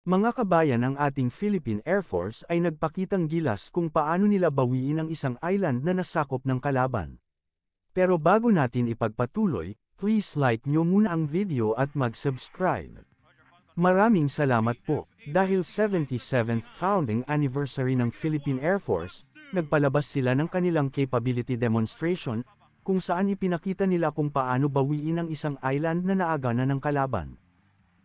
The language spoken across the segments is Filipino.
Mga kabayan, ang ating Philippine Air Force ay nagpakitang gilas kung paano nila bawiin ang isang island na nasakop ng kalaban. Pero bago natin ipagpatuloy, please like nyo muna ang video at mag-subscribe. Maraming salamat po. Dahil 77th founding anniversary ng Philippine Air Force, nagpalabas sila ng kanilang capability demonstration, kung saan ipinakita nila kung paano bawiin ang isang island na naagana ng kalaban.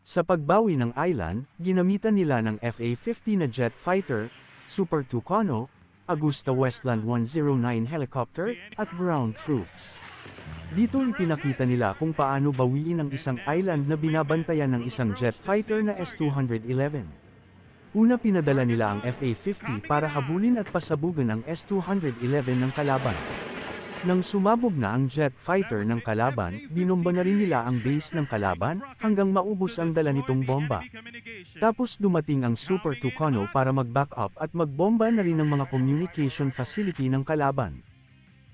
Sa pagbawi ng island, ginamitan nila ng FA-50 na jet fighter, Super Tucano, Augusta Westland 109 helicopter, at ground troops. Dito ipinakita nila kung paano bawiin ang isang island na binabantayan ng isang jet fighter na S-211. Una, pinadala nila ang FA-50 para habulin at pasabugan ang S-211 ng kalaban. Nang sumabog na ang jet fighter ng kalaban, binomba na rin nila ang base ng kalaban, hanggang maubos ang dala nitong bomba. Tapos dumating ang Super Tucano para mag-back up at magbomba na rin ang mga communication facility ng kalaban.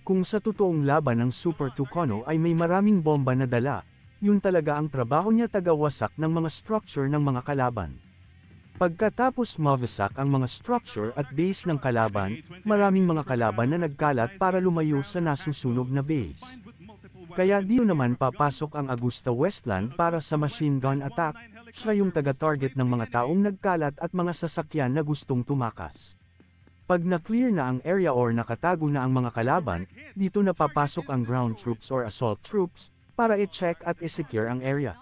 Kung sa totoong laban ng Super Tucano ay may maraming bomba na dala, yun talaga ang trabaho niya, tagawasak ng mga structure ng mga kalaban. Pagkatapos mawasak ang mga structure at base ng kalaban, maraming mga kalaban na nagkalat para lumayo sa nasusunog na base. Kaya dito naman papasok ang Augusta Westland para sa machine gun attack, siya yung taga-target ng mga taong nagkalat at mga sasakyan na gustong tumakas. Pag na-clear na ang area or nakatago na ang mga kalaban, dito na papasok ang ground troops or assault troops, para i-check at i-secure ang area.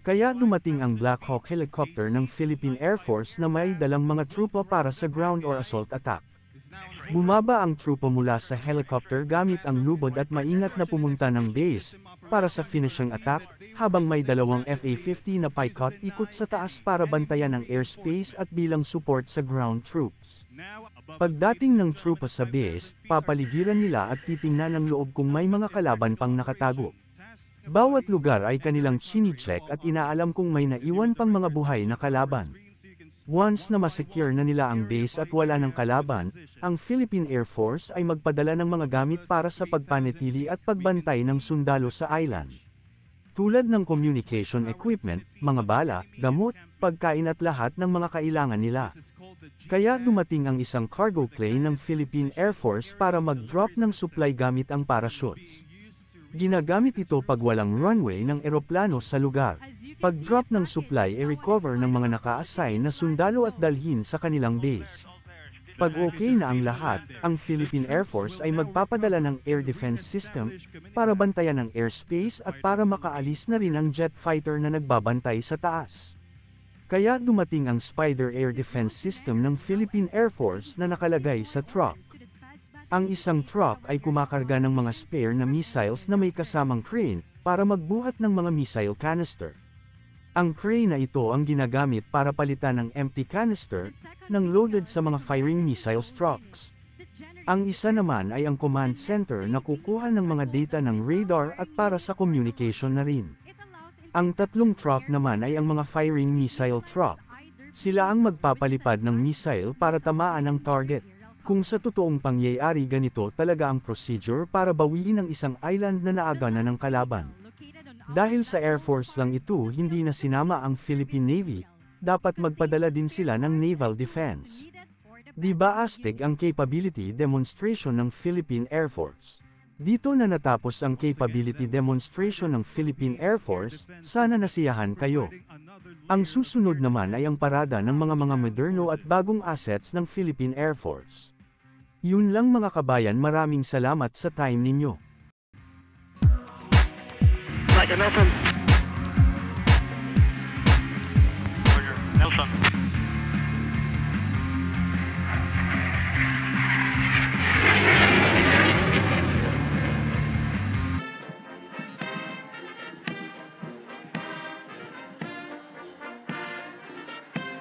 Kaya dumating ang Black Hawk helicopter ng Philippine Air Force na may dalang mga trupa para sa ground or assault attack. Bumaba ang trupa mula sa helicopter gamit ang lubod at maingat na pumunta ng base, para sa finishing attack, habang may dalawang FA-50 na Picot ikot sa taas para bantayan ang airspace at bilang support sa ground troops. Pagdating ng trupa sa base, papaligiran nila at titingnan ang loob kung may mga kalaban pang nakatago. Bawat lugar ay kanilang chini-check at inaalam kung may naiwan pang mga buhay na kalaban. Once na masecure na nila ang base at wala ng kalaban, ang Philippine Air Force ay magpadala ng mga gamit para sa pagpanatili at pagbantay ng sundalo sa island. Tulad ng communication equipment, mga bala, gamot, pagkain at lahat ng mga kailangan nila. Kaya dumating ang isang cargo plane ng Philippine Air Force para mag-drop ng supply gamit ang parachutes. Ginagamit ito pag walang runway ng eroplano sa lugar. Pag-drop ng supply ay recover ng mga naka-assign na sundalo at dalhin sa kanilang base. Pag okay na ang lahat, ang Philippine Air Force ay magpapadala ng air defense system para bantayan ang airspace at para makaalis na rin ang jet fighter na nagbabantay sa taas. Kaya dumating ang Spider Air Defense System ng Philippine Air Force na nakalagay sa truck. Ang isang truck ay kumakarga ng mga spare na missiles na may kasamang crane para magbuhat ng mga missile canister. Ang crane na ito ang ginagamit para palitan ng empty canister ng loaded sa mga firing missiles trucks. Ang isa naman ay ang command center na kukuha ng mga data ng radar at para sa communication na rin. Ang tatlong truck naman ay ang mga firing missile truck. Sila ang magpapalipad ng missile para tamaan ang target. Kung sa totoong pangyayari, ganito talaga ang procedure para bawiin ang isang island na naagana ng kalaban. Dahil sa Air Force lang ito, hindi na sinama ang Philippine Navy, dapat magpadala din sila ng naval defense. Di ba astig ang capability demonstration ng Philippine Air Force? Dito na natapos ang capability demonstration ng Philippine Air Force, sana nasiyahan kayo. Ang susunod naman ay ang parada ng mga moderno at bagong assets ng Philippine Air Force. Yun lang mga kabayan, maraming salamat sa time ninyo. Roger, Nelson. Roger, Nelson.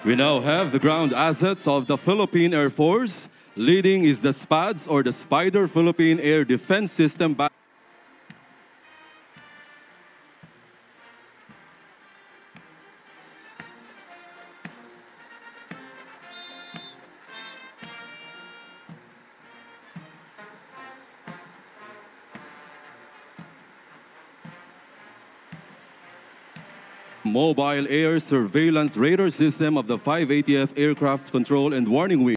We now have the ground assets of the Philippine Air Force. Leading is the SPADS or the Spider Philippine Air Defense System. mobile air surveillance radar system of the 580th Aircraft Control and Warning Wing.